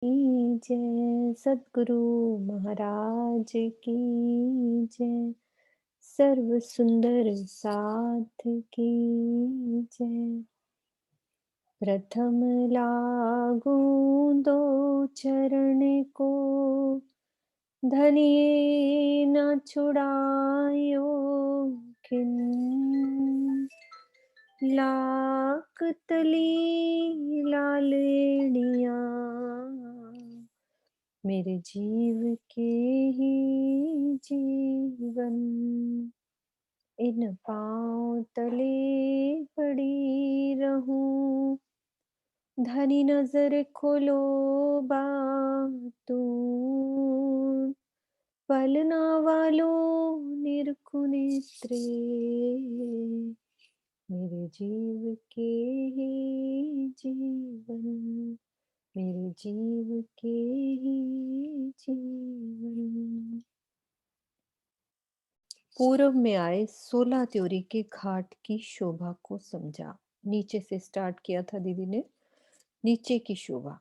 जय सद्गुरु महाराज की जय। सर्व सुंदर साथ की जय। प्रथम लागू दो चरण को, धनिये न छुड़ायो किन। लाख तली लालेड़िया, मेरे जीव के ही जीवन। इन पाँव तले पड़ी रहूं, धनी नजर खोलो बातूं। पलना वालों निरखु नेत्रे, मेरे जीव के ही जीवन। मेरे जीव के ही जीवन। पूर्व में आए 16 त्योरी के घाट की शोभा को समझा। नीचे से स्टार्ट किया था दीदी ने, नीचे की शोभा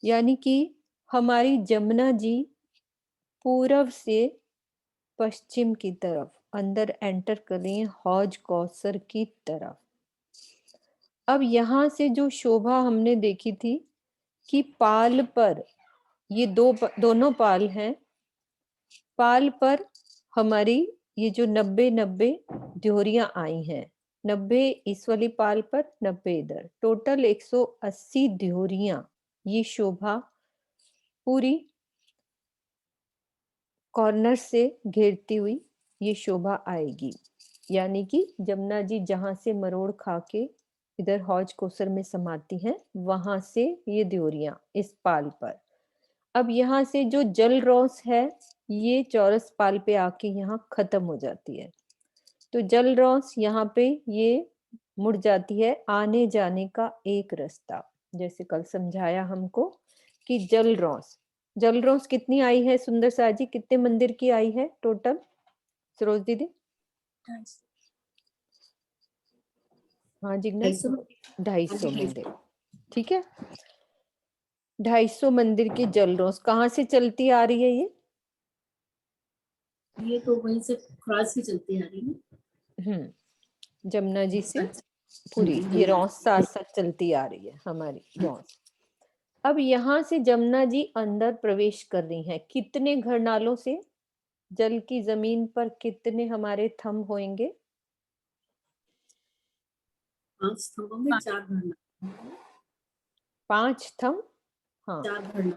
यानी कि हमारी जमुना जी पूर्व से पश्चिम की तरफ अंदर एंटर कर रही हैं, हौज कौसर की तरफ। अब यहाँ से जो शोभा हमने देखी थी कि पाल पर ये दोनों पाल हैं, पाल पर हमारी ये जो 90 ड्योरियां आई हैं, 90 इस वाली पाल पर, 90 इधर, टोटल 180 ड्योरियां, ये शोभा पूरी कॉर्नर से घेरती हुई ये शोभा आएगी। यानी कि जमुना जी जहां से मरोड़ खा के इधर हौज कोसर में समाती हैं, वहां से ये ड्योरियां इस पाल पर। अब यहाँ से जो जल रौस है, ये चौरस पाल पे आके यहाँ खत्म हो जाती है। तो जल रौस यहाँ पे ये मुड़ जाती है, आने जाने का एक रास्ता। जैसे कल समझाया हमको कि जल रौस कितनी आई है सुंदर सा जी, कितने मंदिर की आई है टोटल सरोज दीदी? हाँ जिग्ना, 250 मंदिर, ठीक है। 250 मंदिर की जल रौस कहाँ से चलती आ रही है ये तो वहीं से क्रॉस ही चलती आ रही है। जमुना जी से पूरी ये रौस साथ साथ चलती आ रही है हमारी रौस। अब यहाँ से जमुना जी अंदर प्रवेश कर रही हैं। कितने घर नालों से जल की जमीन पर कितने हमारे थंब होंगे? 5 स्तंभों में 4 घर, 5 थंब। हाँ 4 घर।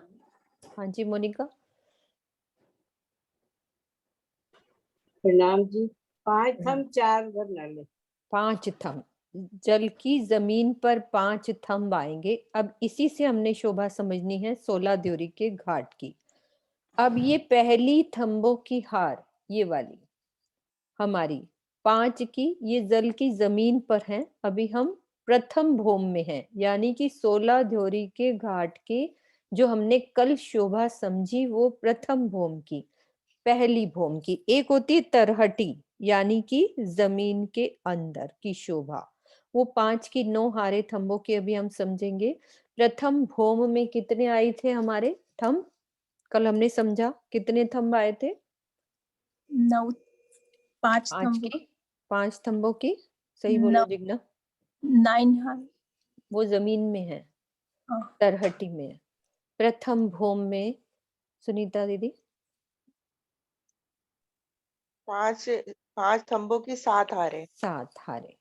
हाँ जी मोनिका। प्रणाम जी। 5 थंब 4 घर नाले। 5 थंब जल की जमीन पर 5 थंब आएंगे। अब इसी से हमने शोभा समझनी है 16 द्योरी के घाट की। अब ये पहली थंबों की हार, ये वाली हमारी 5 की, ये जल की जमीन पर है। अभी हम प्रथम भौम में हैं, यानी कि 16 द्योरी के घाट के जो हमने कल शोभा समझी वो प्रथम भौम की, पहली भौम की। एक होती है तरहटी, यानी कि जमीन के अंदर की शोभा, वो 5 की 9 हारे थंबों की अभी हम समझेंगे। प्रथम भौम में कितने आए थे हमारे थंब? कल हमने समझा कितने थंब आए थे? 9, 5 5 की 5 थंबों की, सही बोलो 9 जिग्ना। 9 हाँ। वो जमीन में है, तरहटी में है। प्रथम भौम में सुनीता दीदी 5 थंबों की 7 हारे। 7 हारे,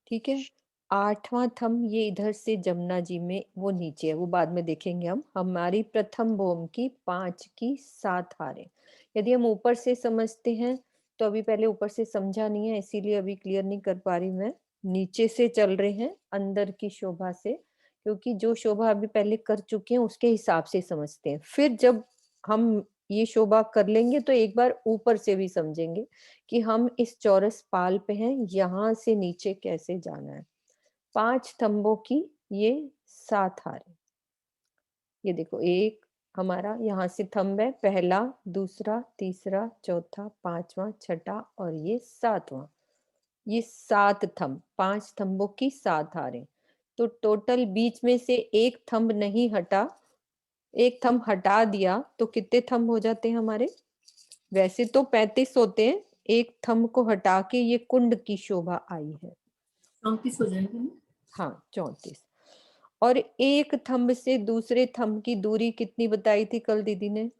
ठीक है। 8वां थंब ये इधर से जमुना जी में वो नीचे है, वो बाद में देखेंगे हम। हमारी प्रथम भौम की 5 की 7 हारे। यदि हम ऊपर से समझते हैं तो अभी पहले ऊपर से समझा नहीं है, इसीलिए अभी क्लियर नहीं कर पा रही मैं। नीचे से चल रहे हैं अंदर की शोभा से, क्योंकि जो शोभा अभी पहले कर चुके हैं उसके हिसाब से समझते हैं। फिर जब हम ये शोभा कर लेंगे तो एक बार ऊपर से भी समझेंगे कि हम इस चौरस पाल पे हैं, यहाँ से नीचे कैसे जाना है। 5 स्तंभों की ये 7 हारे। ये देखो, एक हमारा यहाँ से थंब है, पहला, दूसरा, तीसरा, चौथा, 5वां, छठा और ये 7वां। ये 7 थंब, 5 स्तंभों की 7 हारे। तो टोटल बीच में से एक थंब नहीं हटा, एक थंब हटा दिया तो कितने थंब हो जाते हैं हमारे? वैसे तो 35 होते हैं, एक थंब को हटा के ये कुंड की शोभा आई है। 34 हो जाएंगे ना? हाँ, 34। और एक थंब से दूसरे थंब की दूरी कितनी बताई थी कल दीदी ने?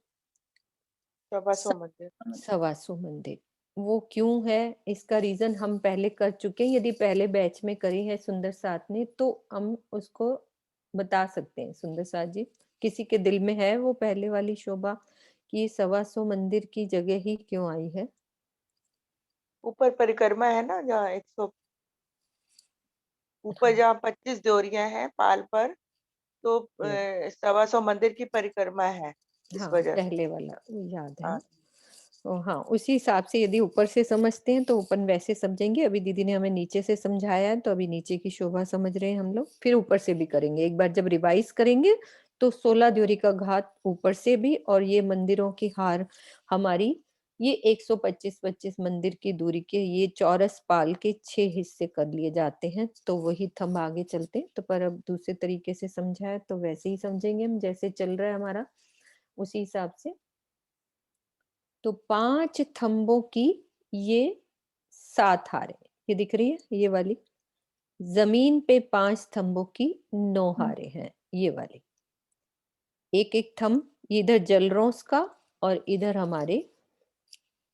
125 मंदिर। 125 मंदिर। वो क्यों है, इसका रीजन हम पहले कर चुके हैं। यदि पहले बैच में करी है सुंदर साथ ने तो हम उसको बता सकते हैं। सुंदर साथ जी, किसी के दिल में है वो पहले वाली शोभा कि 125 मंदिर की जगह ही क्यों आई है? ऊपर परिक्रमा है ना, जहाँ 100 ऊपर जहाँ 25 ड्योरियां हैं पाल पर, तो 125 मंदिर की परिक्रमा है इस हाँ, वजह से। पहले वाला याद है हाँ। ना? तो हाँ, उसी हिसाब से यदि ऊपर से समझते हैं तो अपन वैसे समझेंगे। अभी दीदी ने हमें नीचे से समझाया है तो अभी नीचे की शोभा समझ रहे हैं हम लोग, फिर ऊपर से भी करेंगे। एक बार जब रिवाइज करेंगे तो 16 ड्योरी का घाट ऊपर से भी, और ये मंदिरों की हार हमारी ये 125-25 मंदिर की दूरी के ये चौरस पाल के 6 हिस्से कर लिए जाते हैं। तो वही थंब आगे चलते हैं, तो पर अब दूसरे तरीके से समझा है तो वैसे ही समझेंगे हम, जैसे चल रहा है हमारा उसी हिसाब से। तो 5 थंबों की ये 7 हारें, ये दिख रही है ये वाली। जमीन पे 5 थंबों की 9 हारें हैं ये वाली। एक एक थंब इधर जलरोस का और इधर हमारे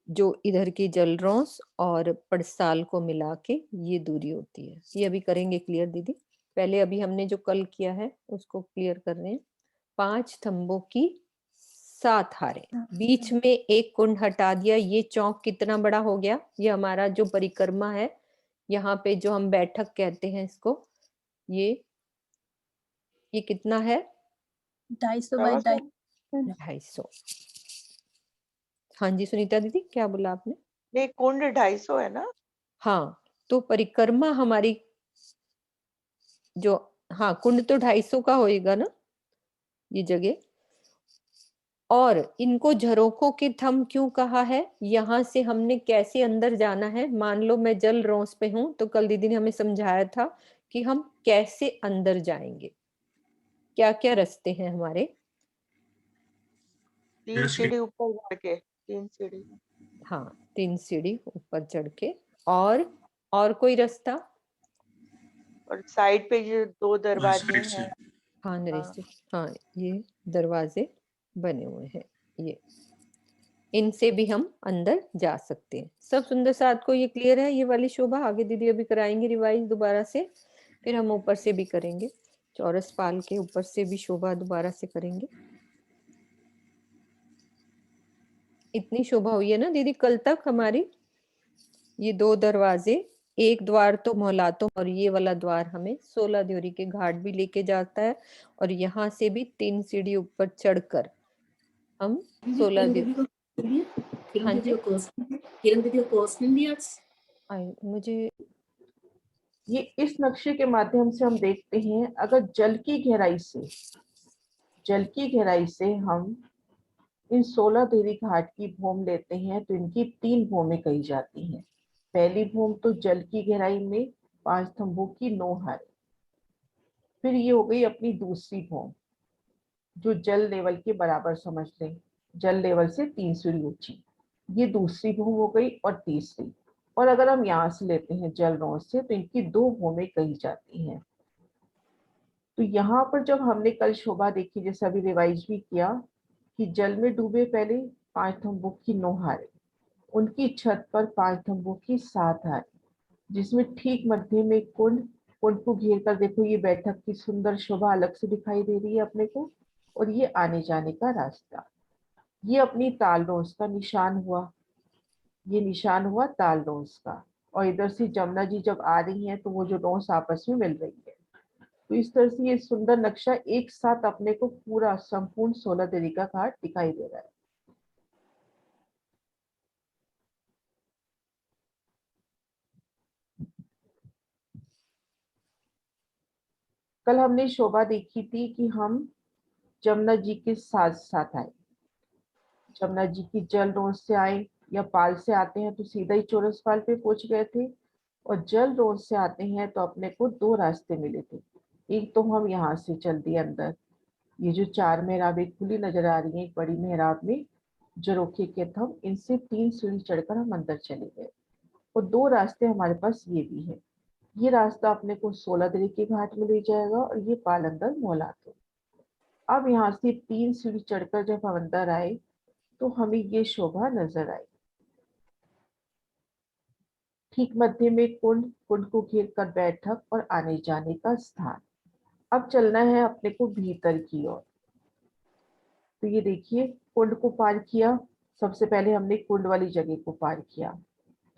जो इधर की जलरोस और पड़साल को मिला के ये दूरी होती है। ये अभी करेंगे क्लियर दीदी। पहले अभी हमने जो कल किया है उसको क्लियर कर रहे हैं। 5 थंबों की 7 हारें, बीच में एक कुंड हटा दिया। ये चौक कितना बड़ा हो गया? ये हमारा जो परिक्रमा है, यहाँ पे जो हम बैठक कहते हैं इसको, ये कितना है? 250 बाई 125 250। हाँ जी सुनीता दीदी, क्या बोला आपने? नहीं, कुंड 250 है ना? हाँ, तो परिक्रमा हमारी जो, हाँ कुंड तो 250 का होएगा ना ये जगह। और इनको झरोखों के थंब क्यों कहा है? यहाँ से हमने कैसे अंदर जाना है? मान लो मैं जल रोस पे हूं तो कल दीदी ने हमें समझाया था कि हम कैसे अंदर जाएंगे, क्या क्या रास्ते हैं हमारे। 3 सीढ़ी ऊपर चढ़ के, 3 सीढ़ी। हाँ, 3 सीढ़ी ऊपर चढ़ के। और कोई रास्ता? और साइड पे ये 2 दरवाजे हैं। हाँ नरेश हाँ। जी, हाँ ये दरवाजे बने हुए हैं, ये इनसे भी हम अंदर जा सकते हैं। सब सुंदर साथ को ये क्लियर है? ये वाली शोभा आगे दीदी अभी कराएंगे रिवाइज दोबारा से, फिर हम ऊपर से भी करेंगे। चौरस पाल के ऊपर से भी शोभा दोबारा से करेंगे। इतनी शोभा हुई है ना दीदी कल तक हमारी? ये 2 दरवाजे, एक द्वार तो मोहलातों, और ये वाला द्वार हमें 16 ड्योरी के घाट भी लेके जाता है। और यहाँ से भी 3 सीढ़ी ऊपर चढ़कर हम 16 किरण दीदी को किरण हाँ दीदी जी, को किरण दीदी को कोर्स नहीं दिया? मुझे ये इस नक्शे के माध्यम से हम देखते हैं, अगर जल की गहराई से हम इन 16 देवी घाट की भूम लेते हैं तो इनकी 3 भूमें कही जाती हैं। पहली भूम तो जल की गहराई में 5 थंबों की 9 हारें। फिर ये हो गई अपनी दूसरी भूम, जो जल लेवल के बराबर समझ लें, जल लेवल से 3 सीढ़ी ऊंची, ये दूसरी भूम हो गई। और तीसरी, और अगर हम यहाँ से लेते हैं जल रोज से, तो इनकी 2 भूमें कही जाती हैं। तो यहाँ पर जब हमने कल शोभा देखी, जैसे अभी रिवाइज भी किया, कि जल में डूबे पहले 5 थंबों की 9 हारें, उनकी छत पर 5 थंबों की 7 हारें, जिसमें ठीक मध्य में कुंड, कुंड को घेर कर देखो ये बैठक की सुंदर शोभा अलग से दिखाई दे रही है अपने को। और ये आने जाने का रास्ता, ये अपनी ताल रोज का निशान हुआ, ये निशान हुआ ताल रोज का। और इधर से जमुना जी जब आ रही हैं तो वो जो रोस आपस में मिल रही है। तो इस तरह से ये सुंदर नक्शा एक साथ अपने को पूरा संपूर्ण 16 देवी का घाट दिखाई दे रहा है। कल हमने शोभा देखी थी कि हम जमुना जी के साथ साथ आए, जमुना जी की जल रोड से आए, या पाल से आते हैं तो सीधा ही चौरस पाल पे पहुंच गए थे। और जल रोड से आते हैं तो अपने को 2 रास्ते मिले थे। एक तो हम यहाँ से चल दिए अंदर, ये जो 4 मेहराबें खुली नजर आ रही हैं, एक बड़ी मेहराब में जरोखे के थंब, इनसे 3 सीढ़ी चढ़कर हम अंदर चले गए। और 2 रास्ते हमारे पास ये भी है। ये रास्ता अपने को 16 दरी के घाट में ले जाएगा और ये पालंदर मौलातो। अब यहाँ से 3 सीढ़ी चढ़कर जब हम अंदर आए तो हमें ये शोभा नजर आई। ठीक मध्य में कुंड, कुंड को घेर कर बैठक और आने जाने का स्थान। अब चलना है अपने को भीतर की ओर। तो ये देखिए, कुंड को पार किया, सबसे पहले हमने कुंड वाली जगह को पार किया,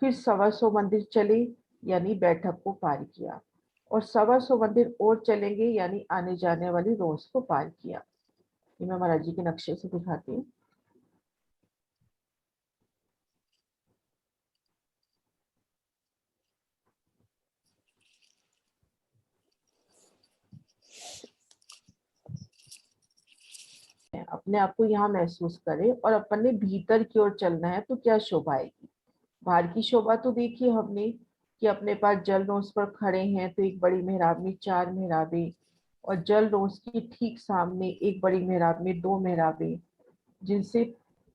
फिर 125 मंदिर चले यानी बैठक को पार किया, और 125 मंदिर और चलेंगे यानी आने जाने वाली रोज को पार किया। ये मैं महाराज जी के नक्शे से दिखाती हूँ। अपने आप को यहाँ महसूस करें और अपन ने भीतर की ओर चलना है तो क्या शोभा आएगी। बाहर की शोभा तो देखिए हमने कि अपने पास जल रोज पर खड़े हैं तो एक बड़ी मेहराब में 4 मेहराबें, और जल रोज की ठीक सामने एक बड़ी मेहराब में 2 मेहराबें, जिनसे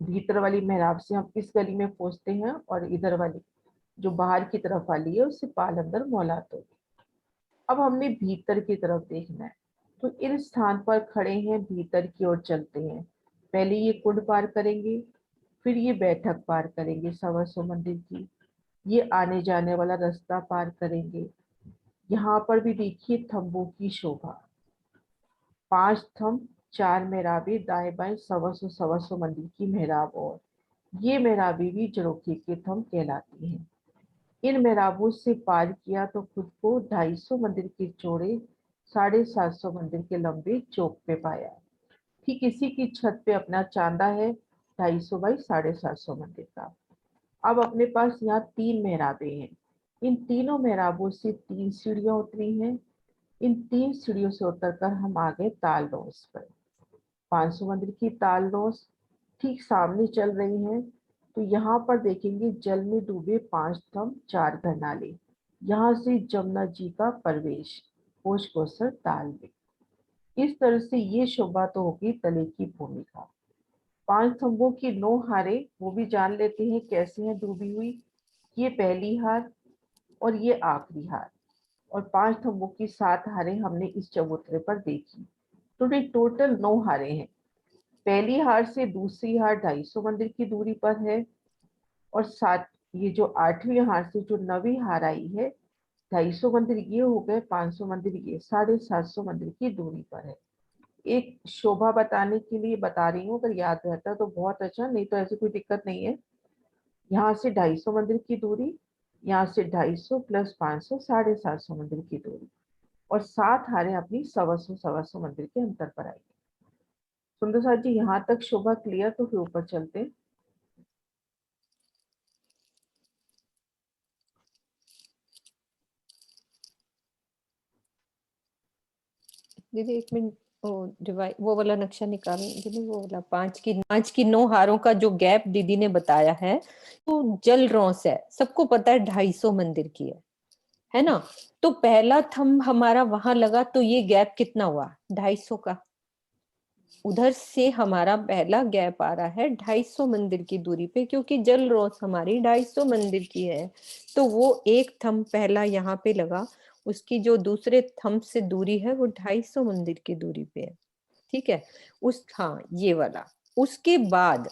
भीतर वाली मेहराब से हम इस गली में पहुंचते हैं और इधर वाली जो बाहर की तरफ वाली है उससे पालंदर मौलात होगी। अब हमने भीतर की तरफ देखना है तो इन स्थान पर खड़े हैं, भीतर की ओर चलते हैं। पहले ये कुंड पार करेंगे, फिर ये बैठक पार करेंगे 125 मंदिर की, ये आने जाने वाला रास्ता पार करेंगे। यहाँ पर भी देखिए थंबों की शोभा, 5 थंब, 4 मेहराबे, दाएं बाएं 125 मंदिर की मेहराब, और ये मेहराबे भी जरोखे के थंब कहलाती हैं। इन मेहराबों से पार किया तो खुद को 250 मंदिर के चौड़े, 750 मंदिर के लंबे चौक पे पाया। ठीक इसी की छत पे अपना चांदा है 250 बाई 750 मंदिर का। अब अपने पास यहाँ 3 मेहराबें हैं। इन तीनों मेहराबों से 3 सीढ़ियां उतरी हैं। इन 3 सीढ़ियों से उतरकर हम आ गए ताल रोस पर। 500 मंदिर की ताल रोस ठीक सामने चल रही है। तो यहाँ पर देखेंगे जल में डूबे 5 स्तंभ, 4 घरनाले, यहाँ से जमुना जी का प्रवेश कोष कोसर ताल में। इस तरह से ये शोभा तो होगी तले की भूमिका। 5 स्तंभों की 9 हारें वो भी जान लेते हैं कैसे हैं डूबी हुई। ये पहली हार और ये आखिरी हार, और 5 स्तंभों की 7 हारें हमने इस चबूतरे पर देखी। तो टोटल 9 हारें हैं। पहली हार से दूसरी हार 250 मंदिर की दूरी पर है, और साथ ये जो 8वीं हार से जो 9वीं हार आई है, 250 मंदिर ये हो गए, 500 मंदिर ये, 750 मंदिर की दूरी पर है। एक शोभा बताने के लिए बता रही हूँ, अगर याद रहता तो बहुत अच्छा, नहीं तो ऐसी कोई दिक्कत नहीं है। यहाँ से 250 मंदिर की दूरी, यहाँ से 250 प्लस 500, 750 मंदिर की दूरी, और 7 हारें अपनी 125 मंदिर के अंतर पर आई। सुंदर साथ जी, यहाँ तक शोभा क्लियर, तो फिर ऊपर चलते हैं। दीदी एक मिनट, वो वाला नक्शा निकाल दीदी, वो वाला 5 की 9 हारों का जो गैप दीदी ने बताया है, तो जल रॉस है, सबको पता है 250 मंदिर की है ना। तो पहला थंब हमारा वहां लगा तो ये गैप कितना हुआ, 250 का। उधर से हमारा पहला गैप आ रहा है 250 मंदिर की दूरी पे, क्योंकि जल रोस हमारी 250 मंदिर की है। तो वो एक थंब पहला यहाँ पे लगा, उसकी जो दूसरे थंब से दूरी है वो 250 मंदिर की दूरी पे है। ठीक है, उस, हाँ ये वाला। उसके बाद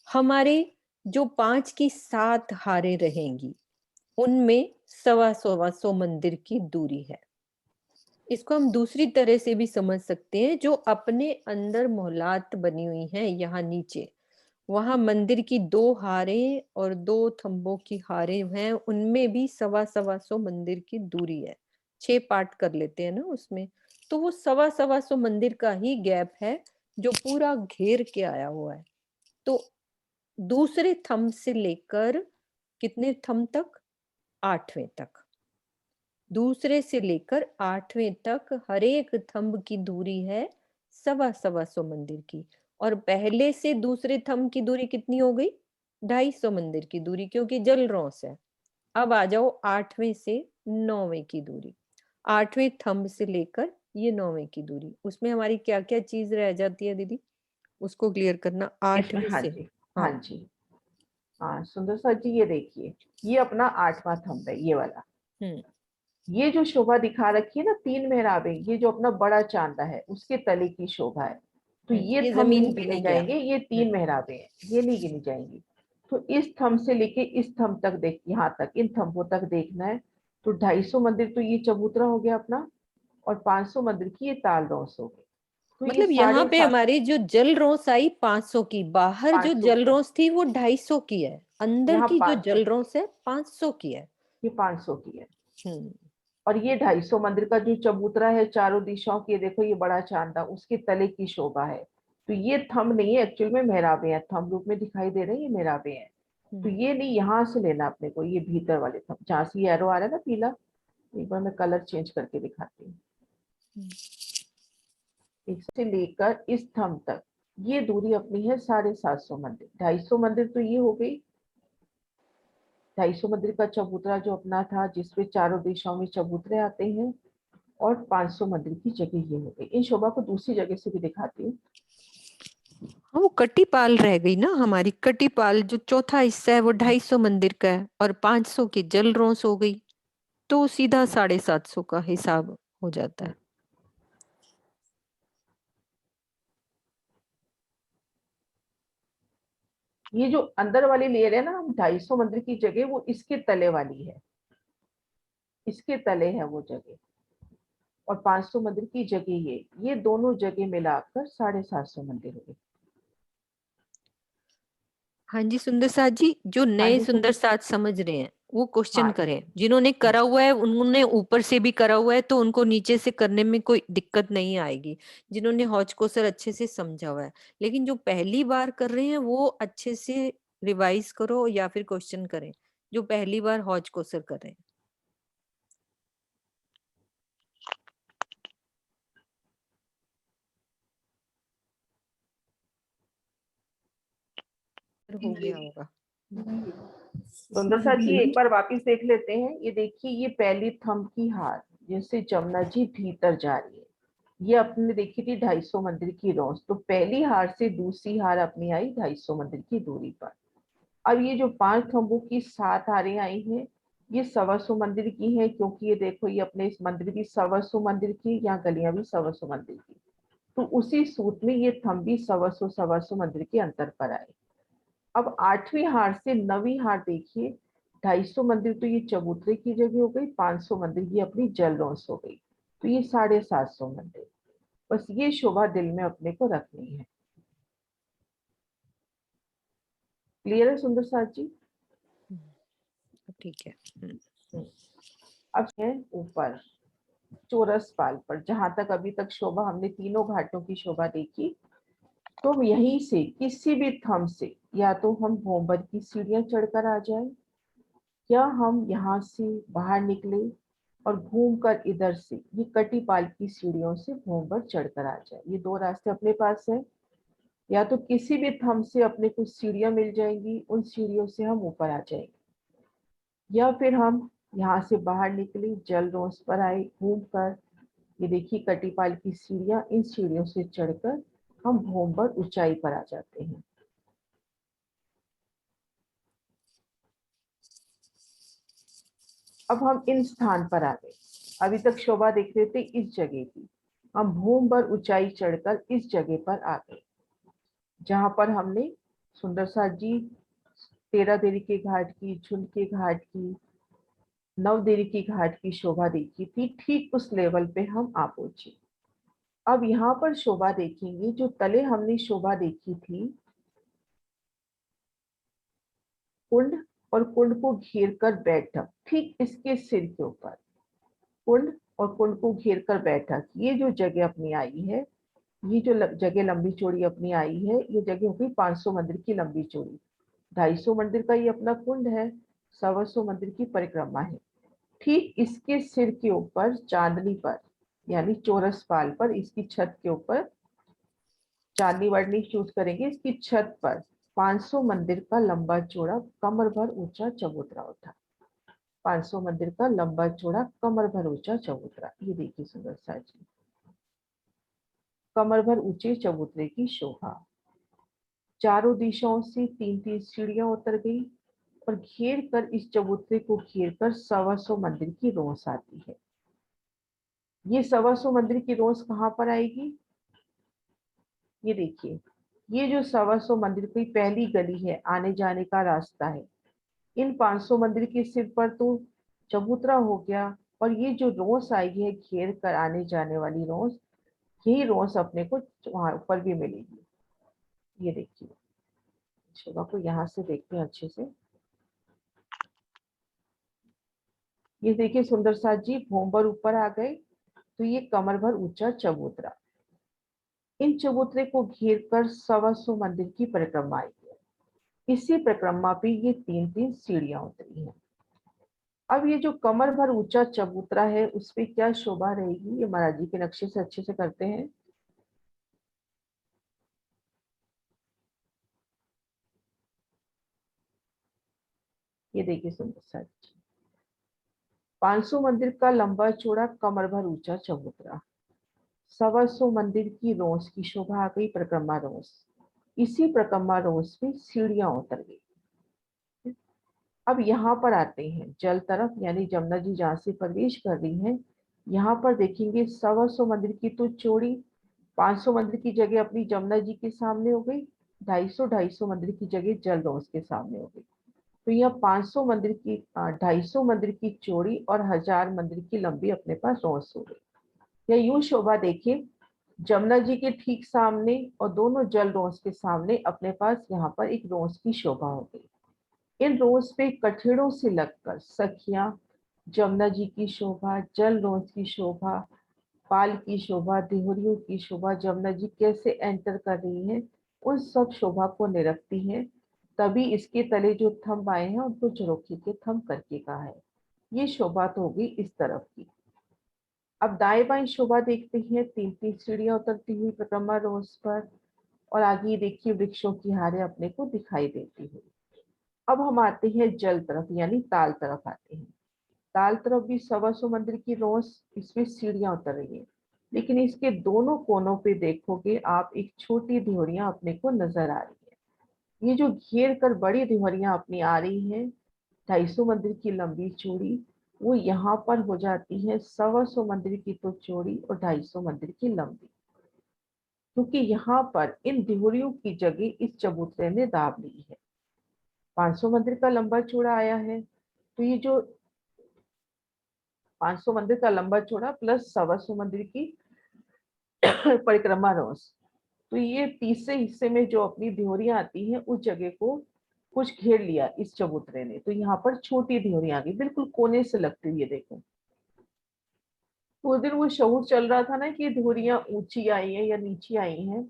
हमारे जो 5 की 7 हारें रहेंगी, उनमें 125 मंदिर की दूरी है। इसको हम दूसरी तरह से भी समझ सकते हैं, जो अपने अंदर मोहलात बनी हुई हैं यहाँ नीचे, वहां मंदिर की 2 हारें और 2 थंबों की हारें हैं, उनमें भी 125 मंदिर की दूरी है। 6 पार्ट कर लेते हैं ना उसमें, तो वो 125 मंदिर का ही गैप है जो पूरा घेर के आया हुआ है। तो दूसरे थंब से लेकर कितने थंब तक, 8वें तक, दूसरे से लेकर 8वें तक हर एक थंब की दूरी है 125 मंदिर की। और पहले से दूसरे थंब की दूरी कितनी हो गई, 250 मंदिर की दूरी, क्योंकि जल रॉस है। अब आ जाओ 8वें से 9वें की दूरी, 8वें थंब से लेकर ये 9वें की दूरी, उसमें हमारी क्या-क्या चीज़ रह जाती है दीदी? उसको क्लियर करना इसमें 8वीं हाँ से। जी, हाँ हाँ। जी। हाँ, सुंदर सा जी ये देखिए, ये अपना 8वां थंब है, ये वाला। हुँ। ये जो शोभा दिखा रखी है ना 3 मेहराबें, ये जो अपना बड़ा चांदा है, उसके तले की शोभा है। तो ये ये थंब ज़मीन नहीं पे गिने नहीं गया। जाएंगे, ये 3 मेहराबें हैं, ये नहीं गिनी जाएंगी। तो इस थंब से लेके इस थंब तक देख, यहाँ तक इन थंबों तक देखना है। तो 250 मंदिर तो ये चबूतरा हो गया अपना, और 500 मंदिर की ये ताल रौस हो गई। तो ये मतलब यहाँ पे 750 हमारी जो जल रौंस आई 500 की, बाहर जो 500 जल की, रौंस थी वो 250 की है, अंदर यहाँ की जो 500, जल रौंस है 500 की है। ये 500 की है। हुँ। और ये 250 मंदिर का जो चबूतरा है चारों दिशाओं की, ये देखो ये बड़ा चांदा, उसके तले की शोभा है। तो ये थंब नहीं है, एक्चुअल में मेहराबें हैं, थंब रूप में दिखाई दे रही है, ये मेहराबें हैं। तो हुँ। ये नहीं, यहाँ से लेना अपने को, ये भीतर वाले थंब जहाँ से एरो आ रहा है ना पीला। एक बार मैं कलर चेंज करके दिखाती हूँ। हुँ। एक से लेकर इस थंब तक ये दूरी अपनी है 750 मंदिर। 250 मंदिर तो ये हो गई, 250 मंदिर का चबूतरा जो अपना था, जिसमें चारों दिशाओं में चबूतरे आते हैं। और 500 मंदिर की जगह ये हो गई। इन शोभा को दूसरी जगह से भी दिखाती हूँ। हाँ, वो कटीपाल रह गई ना हमारी, कटीपाल जो चौथा हिस्सा है वो 250 मंदिर का है और 500 की जल रौंस हो गई, तो सीधा 750 का हिसाब हो जाता है। ये जो अंदर वाली लेयर है ना, हम 250 मंदिर की जगह वो इसके तले वाली है, इसके तले है वो जगह। और 500 मंदिर की जगह ये दोनों जगह मिलाकर 750 मंदिर हो गए। हाँ जी सुंदर साथ जी, जो हाँ नए जी सुंदर सुंदर। साथ समझ रहे हैं वो क्वेश्चन हाँ करें, जिन्होंने करा हुआ है उन्होंने ऊपर से भी करा हुआ है तो उनको नीचे से करने में कोई दिक्कत नहीं आएगी, जिन्होंने हौज को सर अच्छे से समझा हुआ है। लेकिन जो पहली बार कर रहे हैं वो अच्छे से रिवाइज करो या फिर क्वेश्चन करें, जो पहली बार हौज को सर कर रहे हैं। हो गया होगा। सुंदर सा जी एक बार वापिस देख लेते हैं। ये देखिए, ये पहली थंब की हार जिससे जमुना जी भीतर जा रही है, ये अपने देखी थी 250 मंदिर की रौस। तो पहली हार से दूसरी हार अपनी आई 250 मंदिर की दूरी पर। अब ये जो 5 थंबों की 7 हारें आई हैं, ये 125 मंदिर की है, क्योंकि ये देखो ये अपने इस मंदिर भी 125 मंदिर की, यहाँ गलियां भी 125 मंदिर की। तो उसी सूत में ये थंब भी 125 मंदिर के अंतर पर आए। अब 8वीं हार से 9वीं हार देखिए, 250 मंदिर तो ये चबूतरे की जगह हो गई, 500 मंदिर ये अपनी जल रौस हो गई। तो ये 750 मंदिर, बस ये शोभा दिल में अपने को रखनी है। क्लियर है सुंदर साथ जी? ठीक है। अब है ऊपर चौरस पाल पर, जहां तक अभी तक शोभा हमने तीनों घाटों की शोभा देखी। तो यहीं से किसी भी थंब से या तो हम भोंबर की सीढ़ियां चढ़कर आ जाए, या हम यहाँ से बाहर निकले और घूमकर इधर से ये कटीपाल की सीढ़ियों से भोंबर चढ़कर आ जाए। ये दो रास्ते अपने पास है। या तो किसी भी थंब से अपने कुछ सीढ़ियां मिल जाएंगी, उन सीढ़ियों से हम ऊपर आ जाएंगे, या फिर हम यहाँ से बाहर निकले, जल रोस पर आए घूमकर, ये देखिए कटीपाल की सीढ़ियां, इन सीढ़ियों से चढ़कर हम भोंबर ऊंचाई पर आ जाते हैं। अब हम इन स्थान पर आ गए। अभी तक शोभा देख रहे थे इस जगह की, हम भूमभर ऊंचाई चढ़कर इस जगह पर आ गए, जहां पर हमने सुंदर सा जी 13 देवी के घाट की, झुंड के घाट की, 9 देवी की घाट की शोभा देखी थी। ठीक उस लेवल पे हम आ पहुंचे। अब यहाँ पर शोभा देखेंगे, जो तले हमने शोभा देखी थी कुंड, और कुंड को घेर कर बैठक, ठीक इसके सिर के ऊपर कुंड और कुंड को घेर कर बैठक, ये जो जगह अपनी आई है, ये जो जगह लंबी चौड़ी अपनी आई है, ये जगह हो गई 500 मंदिर की लंबी चौड़ी। 250 मंदिर का ये अपना कुंड है, 125 मंदिर की परिक्रमा है। ठीक इसके सिर के ऊपर चांदनी पर, यानी चौरस पाल पर, इसकी छत के ऊपर, चांदनी वर्ड नहीं चूज करेंगे, इसकी छत पर 500 मंदिर का लंबा चौड़ा कमर भर ऊंचा चबूतरा उठा। 500 मंदिर का लंबा चौड़ा कमर भर ऊंचा चबूतरा, ये देखिए सुंदर सा जी। कमर भर ऊंचे चबूतरे की शोभा। चारों दिशाओं से 3-3 सीढ़ियां उतर गई और घेर कर इस चबूतरे को घेर कर 125 मंदिर की रोस आती है। ये 125 मंदिर की रोस कहाँ पर आएगी? ये देखिए, ये जो 125 मंदिर की पहली गली है, आने जाने का रास्ता है। इन 500 मंदिर के सिर पर तो चबूतरा हो गया, और ये जो रोस आई है घेर कर आने जाने वाली रोस, यही रोस अपने को वहां ऊपर भी मिलेगी। ये देखिए, शोभा को यहाँ से देखते हैं अच्छे से। ये देखिए सुंदर साथ जी, भोम पर ऊपर आ गए तो ये कमर भर ऊंचा चबूतरा। इन चबूतरे को घेर कर 125 मंदिर की परिक्रमा आई है। इसी परिक्रमा पे ये 3-3 सीढ़ियां उतरी हैं। अब ये जो कमर भर ऊंचा चबूतरा है, उस पे क्या शोभा रहेगी, ये महाराज जी के नक्शे से अच्छे से करते हैं। ये देखिए सुंदर साथ जी, 500 मंदिर का लंबा चौड़ा कमर भर ऊंचा चबूतरा, 125 मंदिर की रोस की शोभा आ गई, परिक्रमा रोस। इसी परिक्रमा रोस पे सीढ़ियां उतर गई। अब यहाँ पर आते हैं जल तरफ, यानी जमुना जी जहाँ से प्रवेश कर रही हैं, यहाँ पर देखेंगे 125 मंदिर की तो चौड़ी, 500 मंदिर की जगह अपनी जमुना जी के सामने हो गई, 250 मंदिर की जगह जल रोस के सामने हो गई। तो यह 500 मंदिर की 250 मंदिर की चौड़ी और 1000 मंदिर की लंबी अपने पास रोस हो गई। या यूं शोभा देखिए, जमुना जी के ठीक सामने और दोनों जल रोस के सामने अपने पास यहाँ पर एक रोस की शोभा हो गई। इन रोज पे कठेड़ों से लगकर सखियां, जमुना जी की शोभा, जल रोज की शोभा, पाल की शोभा, देहरियों की शोभा, जमुना जी कैसे एंटर कर रही हैं, उन सब शोभा को निरखती हैं। तभी इसके तले जो थंब आए हैं उनको झरोखे के थंब करके कहा है। ये शोभा तो होगी इस तरफ की। अब दाएं बाएं शोभा देखते हैं, 3-3 सीढ़ियां उतरती हुई परिक्रमा रोज पर, और आगे देखिए वृक्षों की हारें अपने को दिखाई देती हुई। अब हम आते हैं जल तरफ, यानी ताल तरफ आते हैं। ताल तरफ भी 125 मंदिर की रोस, इसमें सीढ़ियां उतर रही है, लेकिन इसके दोनों कोनों पे देखोगे आप, एक छोटी दिहोरियां अपने को नजर आ रही है। ये जो घेर कर बड़ी दिहोरियां अपनी आ रही हैं, 250 मंदिर की लंबी चौड़ी, वो यहाँ पर हो जाती है 125 मंदिर की तो चौड़ी और 250 मंदिर की लंबी, क्योंकि यहाँ पर इन दिहोरियों की जगह इस चबूतरे ने दाब ली है। 500 मंदिर का लंबा चौड़ा आया है, तो ये जो 500 मंदिर का लंबा चौड़ा प्लस 125 मंदिर की परिक्रमा रोस, तो ये तीसरे हिस्से में जो अपनी ध्योरियां आती हैं, उस जगह को कुछ घेर लिया इस चबूतरे ने। तो यहाँ पर छोटी ध्योरियां आ गई, बिल्कुल कोने से लगती हुई। देखो तो उस दिन वो शऊर चल रहा था ना कि ध्योरियां ऊंची आई है या नीची आई हैं,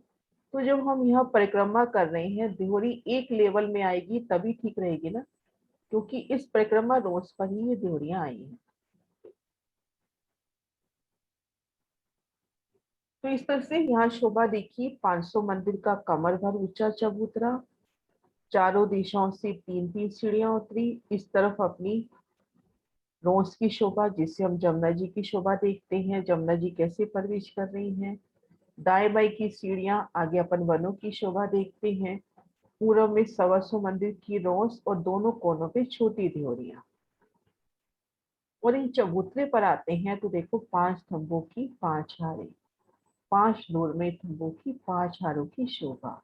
तो जब हम यहाँ परिक्रमा कर रहे हैं, ध्योरी एक लेवल में आएगी तभी ठीक रहेगी ना, क्योंकि इस परिक्रमा रोज पर ही ये ध्योरियां आई हैं। तो इस तरह से यहाँ शोभा देखिए, 500 मंदिर का कमर भर ऊंचा चबूतरा, चारों दिशाओं से 3-3 सीढ़ियां उतरी, इस तरफ अपनी रोस की शोभा, जिससे हम जमुना जी की शोभा देखते हैं, जमुना जी कैसे प्रवेश कर रही हैं। दाएं बाएं की सीढ़ियां, आगे अपन वनों की शोभा देखते हैं। पूर्व में 125 मंदिर की रोस और दोनों कोनों पे छोटी ध्योरियां। और इन चबूतरे पर आते हैं तो देखो, 5 थंबों की 5 हारें, 5 नूरमय थंबों की 5 हारों की शोभा।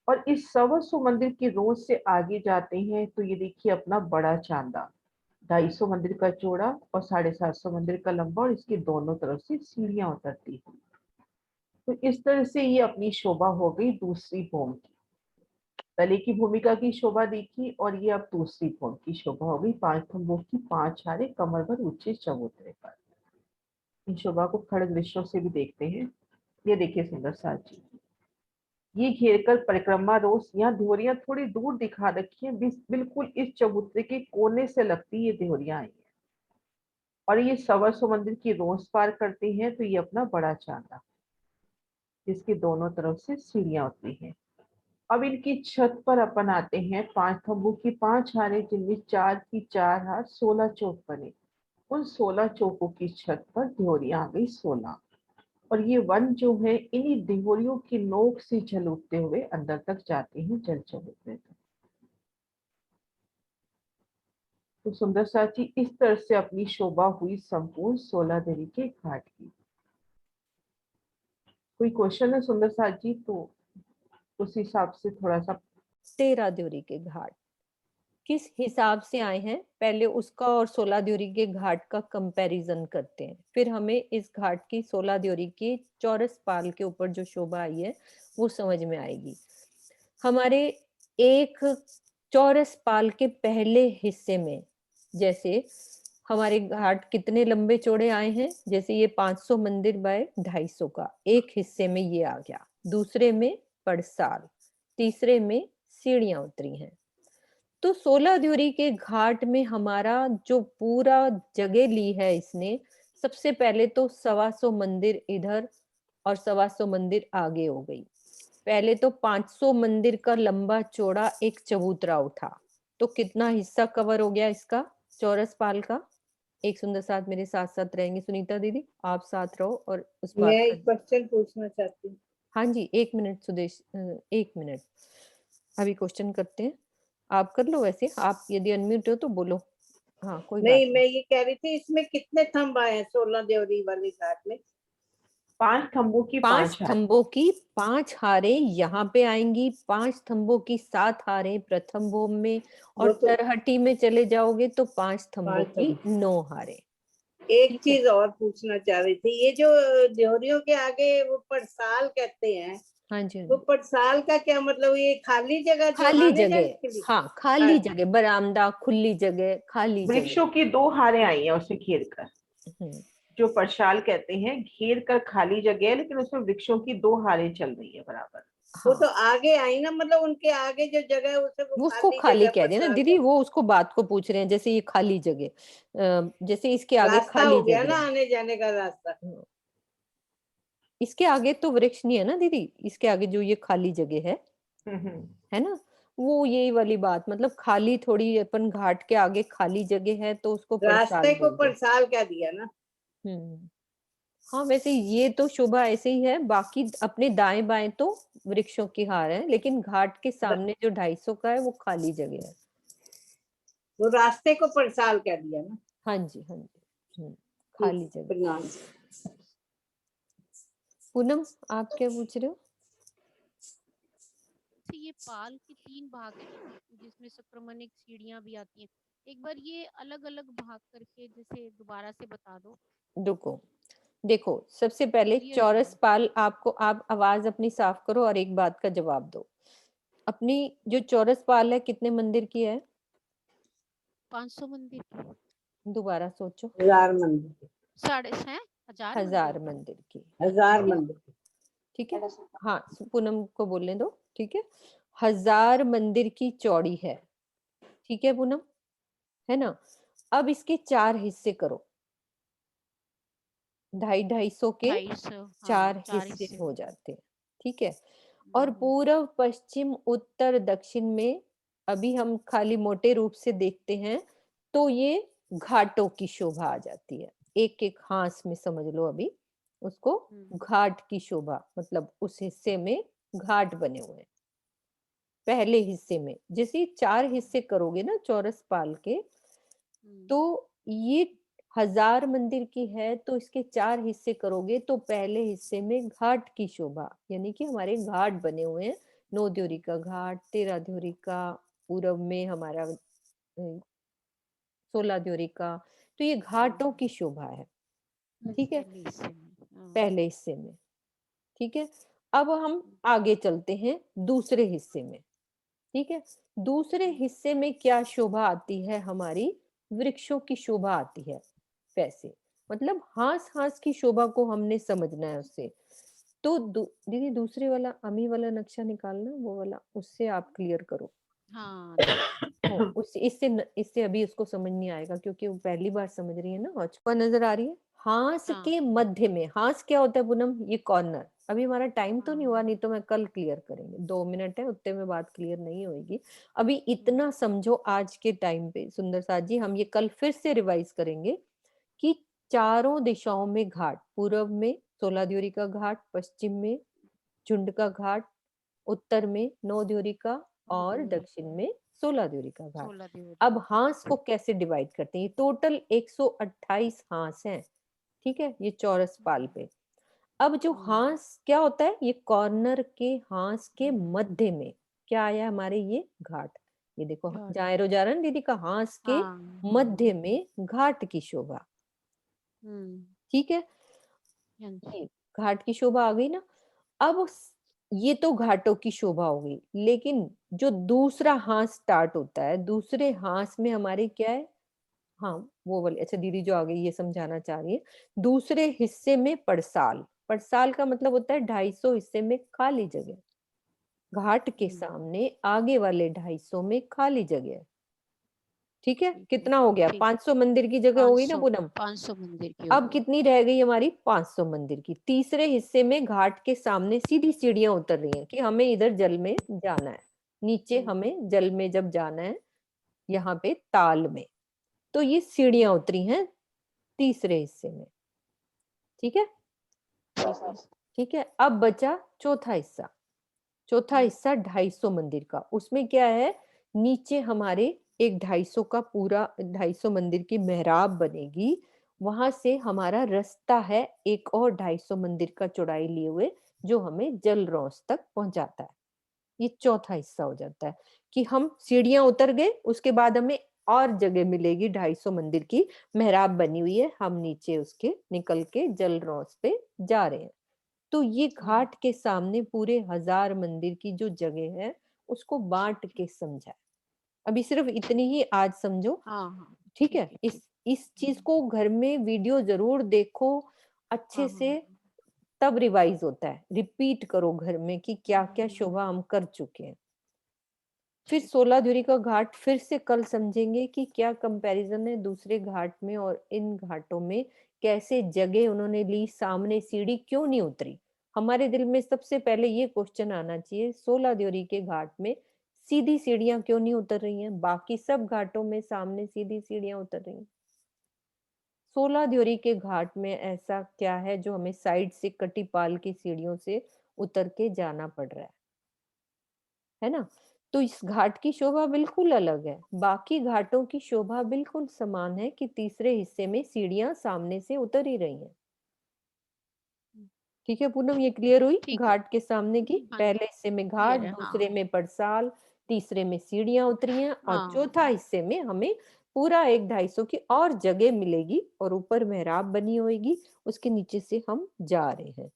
और इस 125 मंदिर की रोज से आगे जाते हैं तो ये देखिए अपना बड़ा चांदा, 250 मंदिर का चौड़ा और 750 मंदिर का लंबा, और इसके दोनों तरफ से सीढ़ियां उतरती हैं। तो इस तरह से ये अपनी शोभा हो गई दूसरी भूमि की। तले की भूमिका की शोभा देखी, और ये अब दूसरी भूमि की शोभा हो गई, 5 थंबों की 5 हारे कमर भर ऊंचे चबूतरे पर। इन शोभा को खड़ग दृश्यों से भी देखते हैं। ये देखिए सुंदर साथ जी, ये घेरकर परिक्रमा रोस, यहाँ ध्योरियां थोड़ी दूर दिखा रखी है, बिल्कुल इस चबूतरे के कोने से लगती ये ध्योरियां आई है। और ये 125 मंदिर की रोस पार करती हैं तो ये अपना बड़ा चांदा, जिसके दोनों तरफ से सीढ़ियां उतरी हैं। अब इनकी छत पर अपन आते हैं, 5 थंबों की 5 हारें, जिनमें 4 की 4 हार 16 चौक बने। उन 16 चौकों की छत पर ध्योरियां आ गई 16। और ये वन जो है इन्हीं डिहोरियों की नोक से जल उठते हुए अंदर तक जाते हैं जल चबूतरे तक। तो सुंदर साथी इस तरह से अपनी शोभा हुई संपूर्ण 16 देवी के घाट की। कोई क्वेश्चन है सुंदर साथ जी? तो उस हिसाब से थोड़ा सा 13 द्योरी के घाट किस हिसाब से आए हैं, पहले उसका और 16 द्योरी के घाट का कंपैरिजन करते हैं, फिर हमें इस घाट की 16 द्योरी के चौरस पाल के ऊपर जो शोभा आई है वो समझ में आएगी। हमारे एक चौरस पाल के पहले हिस्से में जैसे हमारे घाट कितने लंबे चौड़े आए हैं, जैसे ये 500 मंदिर बाय 250 का एक हिस्से में ये आ गया, दूसरे में पड़साल, तीसरे में सीढ़ियां उतरी हैं। तो 16 द्योरी के घाट में हमारा जो पूरा जगह ली है इसने, सबसे पहले तो 125 मंदिर इधर और 125 मंदिर आगे हो गई। पहले तो 500 मंदिर का लंबा चौड़ा एक चबूतरा उठा, तो कितना हिस्सा कवर हो गया इसका चौरस पाल का। एक सुंदर साथ मेरे साथ साथ रहेंगे, सुनीता दीदी आप साथ रहो और उस मैं बात का। एक क्वेश्चन पूछना चाहती हूँ। हाँ जी, 1 मिनट सुदेश, 1 मिनट अभी क्वेश्चन करते हैं। आप कर लो, वैसे आप यदि अनम्यूट हो तो बोलो। हाँ कोई बात नहीं, नहीं। मैं ये कह रही थी इसमें कितने थंब आए हैं 16 देवरी वाली घाट में? 5 खंभों की 5 5 हार। थंबों की 5 हारें यहाँ पे आएंगी, 5 थंबों की 7 हारें प्रथम भोम में, और वो तो तरहटी में चले जाओगे तो 5 थंबों 5 की थंब। 9 हारें। एक ठीक है। चीज और पूछना चाह रही थी, ये जो देवरियों के आगे वो पड़साल कहते हैं, हाँ जी, हाँ वो जी। पड़साल का क्या मतलब? ये खाली जगह जो खाली आने जाने जगह, के लिए? हाँ खाली अच्छा, जगह, बरामदा, खुली जगह, खाली जगह। वृक्षों की 2 हारें आई हैं उसे घेर कर, हम्म, जो परशाल कहते हैं, घेर कर खाली जगह है, लेकिन उसमें वृक्षों की 2 हारें चल रही है बराबर। वो हाँ तो आगे आई ना, मतलब उनके आगे जो जगह है उसे वो वो उसको खाली खाली जगह कह रही है ना पड़साल दीदी, कहते वो उसको बात को पूछ रहे हैं, जैसे ये खाली जगह, जैसे इसके हैं। आगे रास्ता खाली हो गया ना जगह है। आने जाने का रास्ता। हाँ, इसके आगे तो वृक्ष नहीं है ना दीदी, इसके आगे जो ये खाली जगह हम्म। है ना, वो यही वाली बात, मतलब खाली थोड़ी, अपन घाट के आगे खाली जगह है तो उसको पड़साल रास्ते को बोलते हैं। पड़साल कह दिया ना। हम्म। हाँ वैसे ये तो शोभा ऐसे ही है, बाकी अपने दाएं बाएं तो वृक्षों की हार है, लेकिन घाट के सामने जो 250 का है वो खाली जगह है। वो रास्ते को पड़साल कह दिया ना। हाँ जी, हाँ जी। ठीक, खाली जगह। प्रणाम। पूनम आप क्या पूछ रहे हो? तो ये पाल के 3 भाग है ना, जिसमें संक्रमणिक सीढ़ियां भी आती हैं। एक बार ये अलग अलग भाग करके जैसे दोबारा से बता दो। रुको, देखो सबसे पहले क्लियर नहीं चौरस हुआ। पाल, आपको आप आवाज अपनी साफ करो और एक बात का जवाब दो। अपनी जो चौरस पाल है कितने मंदिर की है? 500 मंदिर की। दोबारा सोचो। 1000 मंदिर। साढ़े हैं 1000 1000 मंदिर की। मंदिर की। 1000 ठीक है, मंदिर। ठीक है। हाँ पूनम को बोलने दो, ठीक है। 1000 मंदिर की चौड़ी है, ठीक है पूनम, है ना। अब इसके 4 हिस्से करो, 250-250 के 250, हाँ 4 4 हिस्से हिस्से। हो जाते हैं, ठीक है। और पूर्व पश्चिम उत्तर दक्षिण में अभी हम खाली मोटे रूप से देखते हैं तो ये घाटों की शोभा आ जाती है, एक एक हांस में समझ लो अभी उसको, घाट की शोभा, मतलब उस हिस्से में घाट बने हुए हैं। पहले हिस्से में जैसे ही 4 हिस्से करोगे ना चौरस पाल के, तो ये 1000 मंदिर की है तो इसके 4 हिस्से करोगे तो पहले हिस्से में घाट की शोभा, यानी कि हमारे घाट बने हुए हैं, 9 द्योरी का घाट, 13 द्योरी का, पूरब में हमारा 16 द्योरी का, तो ये घाटों की शोभा है, ठीक है, पहले हिस्से में। पहले हिस्से में। ठीक है, अब हम आगे चलते हैं दूसरे हिस्से में। ठीक है, दूसरे हिस्से में क्या शोभा आती है हमारी? वृक्षों की शोभा आती है। वैसे मतलब हास हास की शोभा को हमने समझना है उससे। तो दीदी दूसरे वाला अमी वाला नक्शा निकालना, वो वाला, उससे आप क्लियर करो। हाँ हो उस इससे इससे अभी उसको समझ नहीं आएगा क्योंकि वो पहली बार समझ रही है ना। हौच नजर आ रही है, हास हाँ के मध्य में। हास क्या होता है पूनम? ये कॉर्नर। अभी हमारा टाइम तो नहीं हुआ, नहीं तो मैं कल क्लियर करेंगे, 2 मिनट है, उतने में बात क्लियर नहीं होगी। अभी इतना समझो आज के टाइम पे सुंदर साथ जी, हम ये कल फिर से रिवाइज करेंगे कि चारों दिशाओं में घाट, पूर्व में सोलह द्योरी का घाट, पश्चिम में झुंड का घाट, उत्तर में नौ द्योरी का और दक्षिण में 16 द्योरी का घाट। 16 द्योरी। अब हांस को कैसे डिवाइड करते हैं? टोटल 128 हांस हैं, ठीक है, ये चौरस पाल पे। अब जो हांस क्या होता है, ये कॉर्नर के हांस के मध्य में क्या आया हमारे, ये घाट। ये देखो घाट। जहाँ एरो जा रहा है ना दीदी का, हांस के हाँ, मध्य में घाट की शोभा, ठीक है, हाँ जी। ये घाट की शोभा आ गई ना। अब ये तो घाटों की शोभा हो गई, लेकिन जो दूसरा हांस स्टार्ट होता है, दूसरे हांस में हमारे क्या है, हाँ वो वाले, अच्छा दीदी जो आ गई ये समझाना चाह रही है। दूसरे हिस्से में पड़साल, पड़साल का मतलब होता है 250 हिस्से में खाली जगह, घाट के सामने आगे वाले 250 में खाली जगह, ठीक है। कितना हो गया, 500 मंदिर की जगह हो गई ना पूनम। 500 मंदिर की हो अब गई। कितनी रह गई हमारी, 500 मंदिर की। तीसरे हिस्से में घाट के सामने सीधी सीढ़ियां उतर रही हैं कि हमें इधर जल में जाना है, नीचे हमें जल में जब जाना है, यहाँ पे ताल में, तो ये सीढ़ियां उतरी हैं तीसरे हिस्से में, ठीक है, ठीक है। अब बचा चौथा हिस्सा, चौथा हिस्सा 250 मंदिर का। उसमें क्या है, नीचे हमारे एक 250 का पूरा 250 मंदिर की मेहराब बनेगी, वहां से हमारा रास्ता है एक और 250 मंदिर का चौड़ाई लिए हुए, जो हमें जल रौस तक पहुंचाता है। ये चौथा हिस्सा हो जाता है कि हम सीढ़ियां उतर गए, उसके बाद हमें और जगह मिलेगी, 250 मंदिर की मेहराब बनी हुई है, हम नीचे उसके निकल के जल रौस पे जा रहे हैं। तो ये घाट के सामने पूरे 1000 मंदिर की जो जगह है, उसको बांट के समझा है। अभी सिर्फ इतनी ही आज समझो, हाँ, ठीक है। इस चीज को घर में वीडियो जरूर देखो अच्छे से, तब रिवाइज होता है। रिपीट करो घर में कि क्या क्या शोभा हम कर चुके हैं। फिर 16 ध्युरी का घाट फिर से कल समझेंगे कि क्या कंपैरिजन है दूसरे घाट में और इन घाटों में, कैसे जगह उन्होंने ली, सामने सीढ़ी क्यों नहीं उतरी। हमारे दिल में सबसे पहले ये क्वेश्चन आना चाहिए, 16 ध्युरी के घाट में सीधी सीढ़ियां क्यों नहीं उतर रही हैं, बाकी सब घाटों में सामने सीधी सीढ़ियां उतर रही हैं। 16 ध्युरी के घाट में ऐसा क्या है जो हमें साइड से कटी पाल की सीढ़ियों से उतर के जाना पड़ रहा है ना। तो इस घाट की शोभा बिल्कुल अलग है, बाकी घाटों की शोभा बिल्कुल समान है कि तीसरे हिस्से में सीढ़ियां सामने से उतर ही रही हैं। ठीक है पूनम, ये क्लियर हुई ठीक है। घाट के सामने की, हाँ, पहले हिस्से में घाट, क्लियर है। दूसरे हाँ, में पड़साल, तीसरे में सीढ़ियां उतरी हैं, और हाँ, चौथा हिस्से में हमें पूरा एक 250 की और जगह मिलेगी और ऊपर मेहराब बनी होगी, उसके नीचे से हम जा रहे हैं।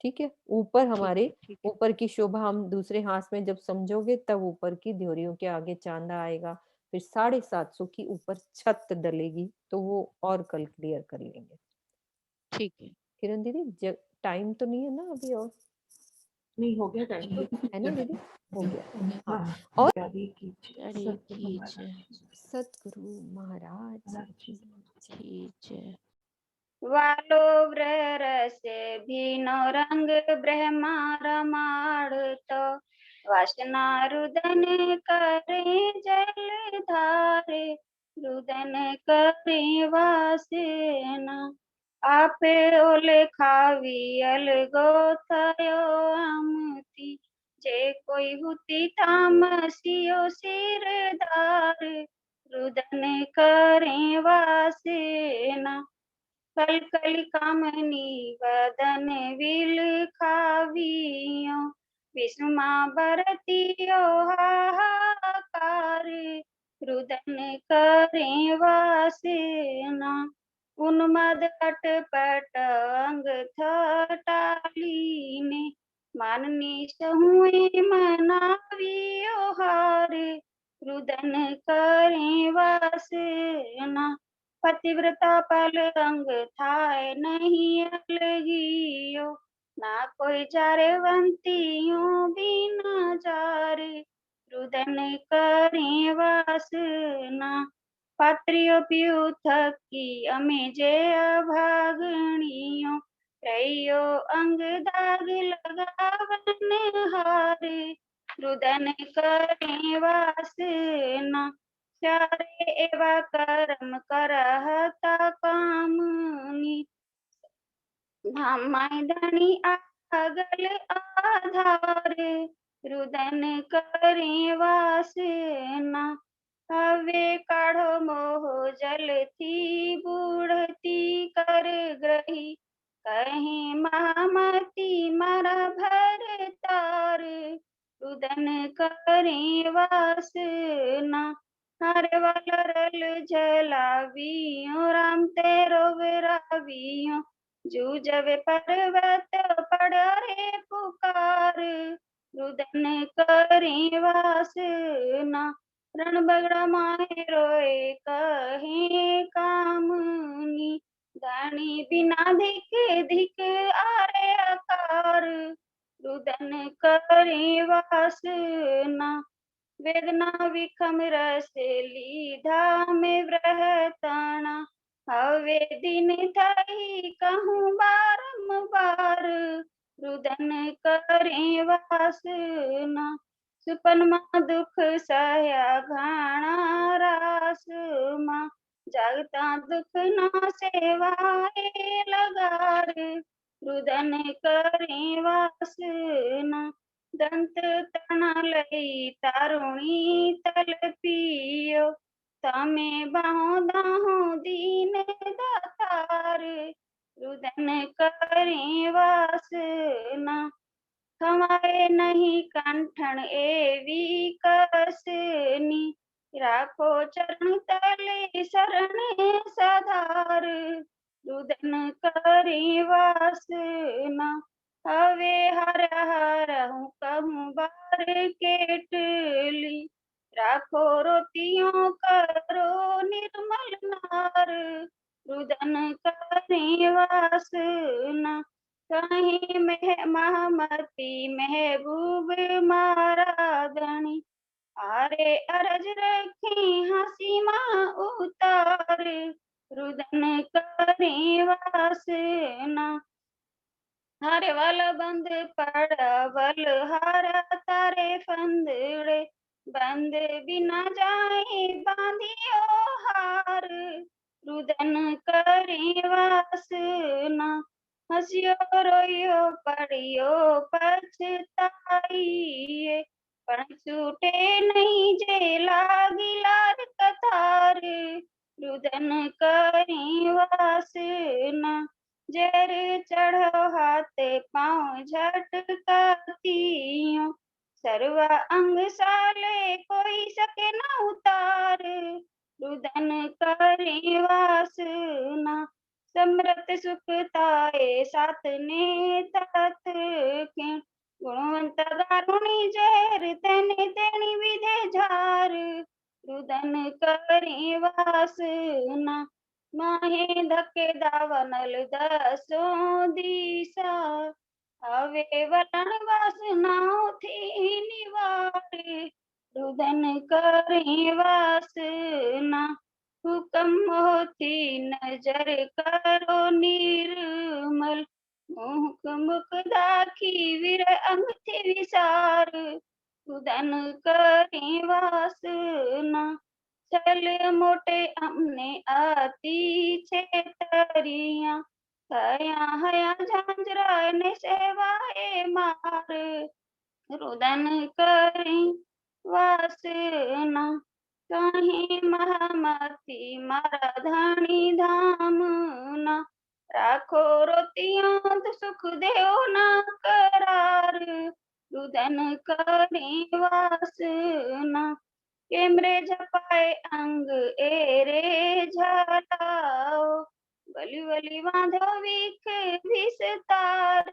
ठीक है, ऊपर ठीक है, हमारे ठीक है। ऊपर की शोभा हम दूसरे हाथ में जब समझोगे, तब ऊपर की ध्योरियों के आगे चांदा आएगा, फिर 750 की ऊपर छत डलेगी, तो वो और कल क्लियर कर लेंगे। ठीक है। किरण दीदी टाइम तो नहीं है ना अभी, और नहीं हो गया टाइम तो। है ना दीदी, हो गया। हाँ, हाँ, और प्यारी कीजिए अरे सतगुरु ठीक है, महाराज सतगुरु महाराज जी। ठीक है। वालो रस भीनो रंग ब्रह्मा रमाड़ तो वासना रुदन करे जल धारे रुदन करे वासना आपे ओले खावी अलगो थयो आमती जे कोई हुती तामसियो सिर धार रुदन करे वासना कल कल कामनी वदन विल खावियो विस्मा बरतियो हाहाकार रुदन करे वासना उन्मद अटपट अंग थटालीने माननी सहुए मनावियो हार रुदन करे वासना पतिव्रता पल अंग थाय नहीं अलगियो ना कोई जारे वंतियों भी ना जारे रुदन करे वासना पात्रियो पियु थकी अमे जे अभागणियो रहियो अंग दाग लगावन हारे रुदन करे वासना चारे एवा कर्म करहता कामनी धामाई धनी आगल आधार, रुदन करे वासना। हवे काढ़ो मोह जलती बूढ़ती कर ग्रही, कहीं महामती मारा भर तार, रुदन करे वासना। हरे वलरल जलावियो राम तेरो विरावियो, जूझवे पर्वत पड़े पुकार, रुदन करे वासना। रण बगड़ा माहे रोए कहे कामनी, दानी बिना धिक धिक आरे आकार, रुदन करे वासना। वेदना विखम रस लीधा में व्रहताना, हवे दिन थई कहूँ बारंबार, रुदन करे वासना। सुपन माँ दुख सहया घाना रास माँ, जागता दुख ना सेवाए लगार, रुदन करे वासना। दंत तना लई तारुणी तल पियो, तमे बाहों दाहों दीन दातार, रुदन करे वासना। हमारे नहीं कंठन एवी कसनी, राखो चरण तले शरण सधार, रुदन करे वासना। हवे हर हर कहूँ बार केटली, राखो रोतियों करो निर्मल नार, रुदन करे वासना। कहीं महामती महबूब महाराधनी, आरे अरज रखी हंसी माँ उतार, रुदन करे वासना। हरे वाला बंद पड़ा बल हारा तारे फंदड़े, बंद बिना जाए बांधियो हार, रुदन करे वासना। हंसियो रोइयो पड़ियो पछताइए, पण छूटे नहीं जे लागी लार कतार, रुदन करे वासना। जर चढ़ो हाथ पाँव झटकातियों, सर्व अंग साले कोई सके न उतार, रुदन करे वासना। समृत सुखताए साथ ने तत के, गुणवंत गारुणी जहर तेने तेनी विधे झार, रुदन करे वासना। माहे धके दावनल दसों दिशा, हवे वरण वासनाओं थी निवार, रुदन करे वासना। हुक्म होती नजर करो निर्मल, मुख मुख दाखी वीर अंग थी विसार, रुदन करे वासना। चल मोटे हमने आती छेतरिया, हया हया झांझरा ने सेवाए मार, रुदन करे वासना। कहीं महामती मारा धनी धामना, राखो रोतियों तो सुख देव ना करार, रुदन करे वासना। केमरे झपाए अंग एरे झालाओ, वली वली बांधो विख विस्तार,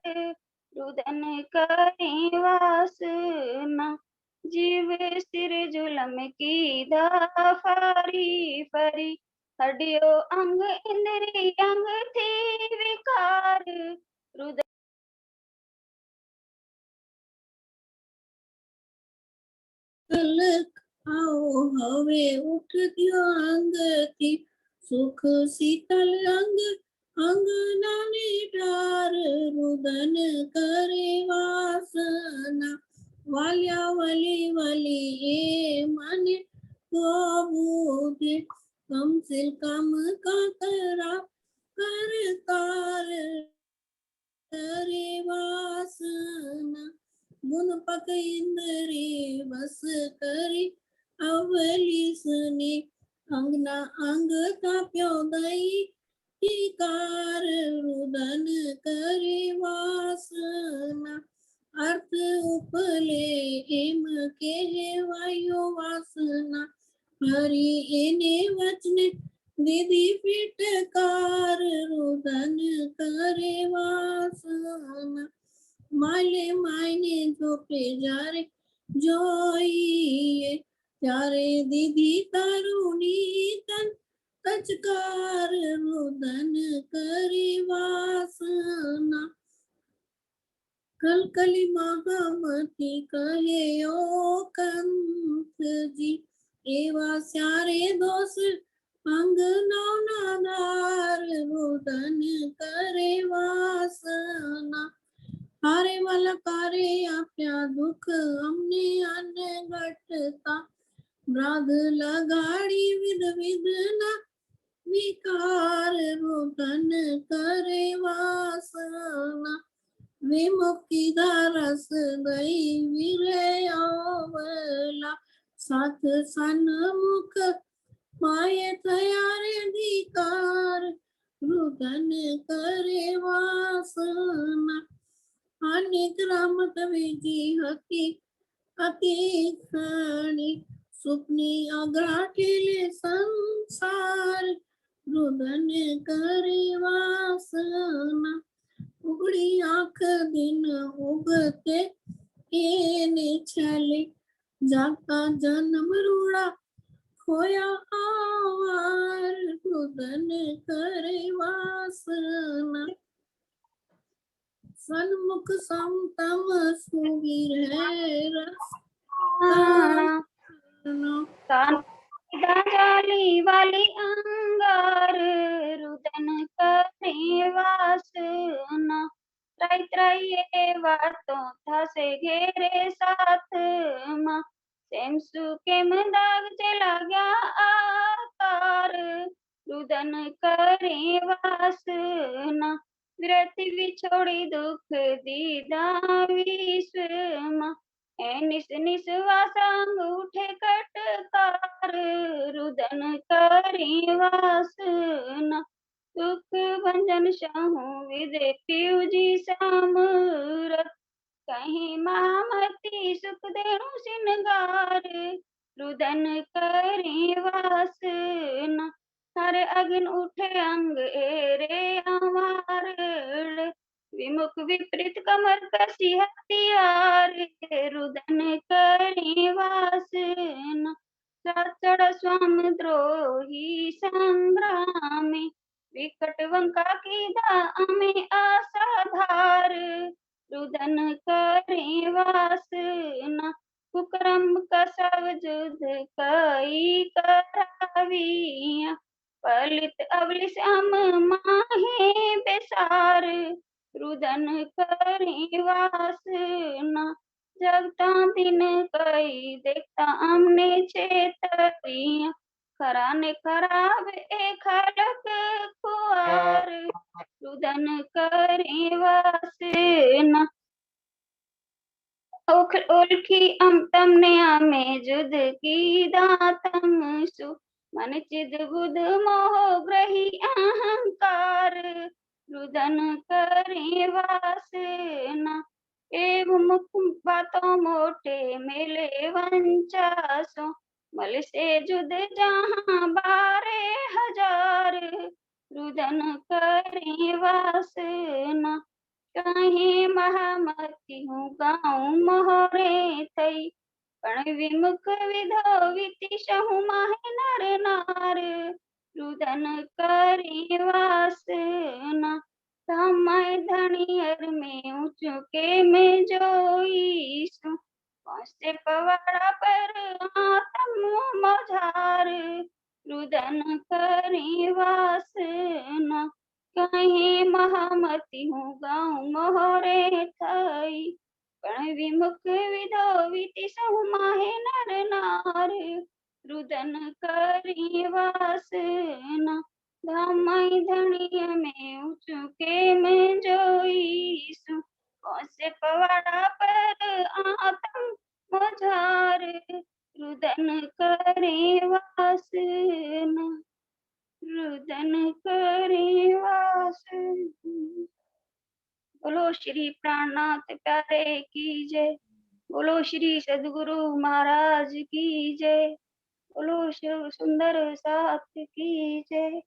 रुदन करे वासना। जीव सिर जुलम की फारी फरी, हड्डियों अंग इंद्री अंग थी विकार, रुदन आओ हवे उठ दियो अंग थी, सुख शीतल अंग अंग नानी डार, रुदन करे वासना। वाल्या वली वली ये मन को बूझे, कम से कम का करा कर तार, करे वासना मुन पक इंद्रे बस करे अवलिसने अंगना अंग काप्यो दई कार रुदन करे वासना अर्थ उपले एम कहेवायो वासना हरि एने वचने दीदी फिटकार रुदन करे वासना माले मायने झोपे जारे जोइए ત્યારે દીદી તરુણી તન કચકાર રુદન કરી વાસના કલકલી મહામતી કહે ઓ કંથજી એવા સ્યારે દોષ અંગ નાનાદાર રુદન કરે વાસના हारे वाला कारे आप्या दुख हमने अन्न घटता ब्राध लगाड़ी विध विधना विकार रुदन करे वासना विमुक्ति दारस दई विरय अवला साथ सन्मुख माये थयारे अधिकार रुदन करे वासना अनेक रामत विजी हकी अति खाणी सुपनी अग्राठेले संसार रुदन करे वासना उगड़ी आँख दिन उगते एने छले जाता जन्म रूड़ा खोया आवार रुदन करे वासना सन्मुख समतम सुवीर है रस जाली वाली अंगार रुदन करे वासना त्राई त्राई ये वातों था से घेरे साथ माँ सेम सुके दाग चला गया आकार रुदन करे वासना विरति विछोड़ी दुख दीदा विश्व निस निस वासंग उठे कटकार रुदन करी वासना सुख भंजन सहु विदे पीयूजी सामरत कहीं महामती सुख देणु सिनगार रुदन करी वासना हरे अग्न उठे अंग एरे अमार विमुख विपरीत कमर कसी हथियार रुदन करी वासना चढ़ स्वाम द्रोही संग्रामी विकट वंका की दामे आसाधार रुदन करी वासना कुकरम कसव युद्ध कई कराविया पलित अवलिस अम माहे बेसार रुदन करी वासना जगता दिन कई देखता हमने चेतरिया खराने खराब एक खलक कुआर रुदन करी वासना ओलखी तमने आमे जुद की दातम सु मन चिद बुध मोह ग्रही अहंकार रुदन करी वासना एवं मुख बातों मोटे मेले वंचासो मल से जुद जहाँ बारे हजार रुदन करी वासना कहीं महामती हूँ गाँव मोहरे थई पण विमुख विधो विति सहु माहे नर नार रुदन करी वासना समय धनियर में ऊंचो के में जोईसु से पवाड़ा पर आत्म मझार रुदन करी वासना कहीं महामती हूँ गाँव मोहरे थई पण विमुख विधो विति सहु माहे नर नार रुदन करी वासना धामई धनिय में उचुके में जोईसु कौसे पवाड़ा पर आतम मझार रुदन करे वासना रुदन करे वासना। बोलो श्री प्राणनाथ प्यारे की जय। बोलो श्री सद्गुरु महाराज की जय। बोलो शिव सुंदर साथ की जय।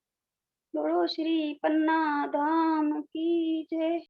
बोलो श्री पन्ना धाम की जय।